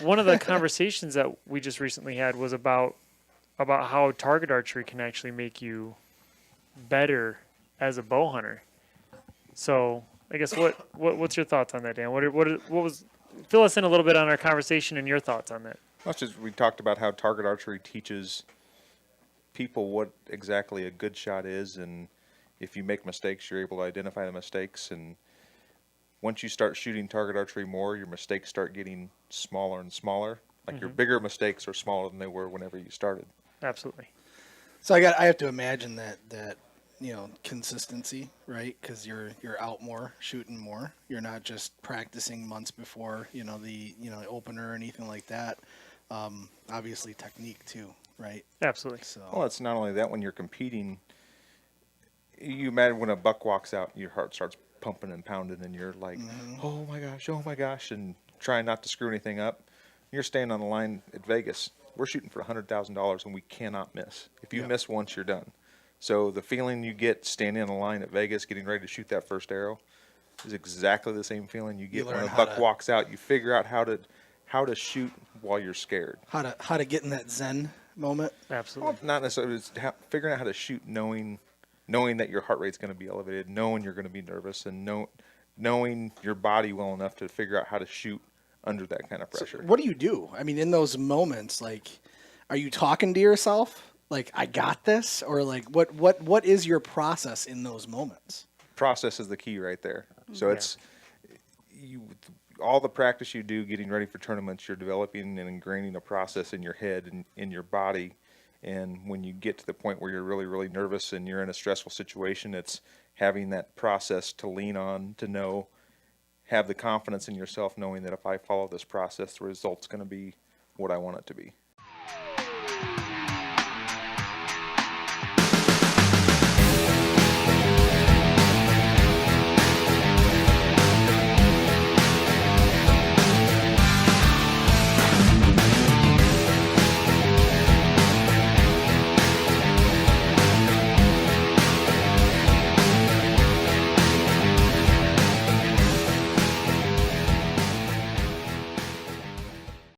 one of the conversations that we just recently had was about how target archery can actually make you better as a bow hunter. So I guess what's your thoughts on that, Dan? What was fill us in a little bit on our conversation and your thoughts on that. Much as we talked about how target archery teaches people what exactly a good shot is, and if you make mistakes, you're able to identify the mistakes. And once you start shooting target archery more, your mistakes start getting smaller and smaller. Like your bigger mistakes are smaller than they were whenever you started. Absolutely. So I have to imagine that consistency, right? Because you're out more, shooting more. You're not just practicing months before the opener or anything like that. Obviously technique too, right? Absolutely. So Well, it's not only that. When you're competing, you imagine when a buck walks out, your heart starts pumping and pounding, and you're like, oh my gosh, and trying not to screw anything up. You're staying on the line at Vegas. We're shooting for $100,000, and we cannot miss. If you miss once, you're done. So the feeling you get standing on the line at Vegas, getting ready to shoot that first arrow, is exactly the same feeling you get when a buck walks out. You figure out how to shoot while you're scared. how to get in that zen moment. Absolutely. Well, not necessarily. It's figuring out how to shoot, knowing that your heart rate's going to be elevated, knowing you're going to be nervous, and knowing your body well enough to figure out how to shoot under that kind of pressure. So what do you do? I mean, in those moments, like, are you talking to yourself? Like, I got this? Or like, what is your process in those moments? Process is the key right there. So it's all the practice you do getting ready for tournaments, you're developing and ingraining a process in your head and in your body. And when you get to the point where you're really, really nervous and you're in a stressful situation, it's having that process to lean on, to have the confidence in yourself, knowing that if I follow this process, the result's going to be what I want it to be.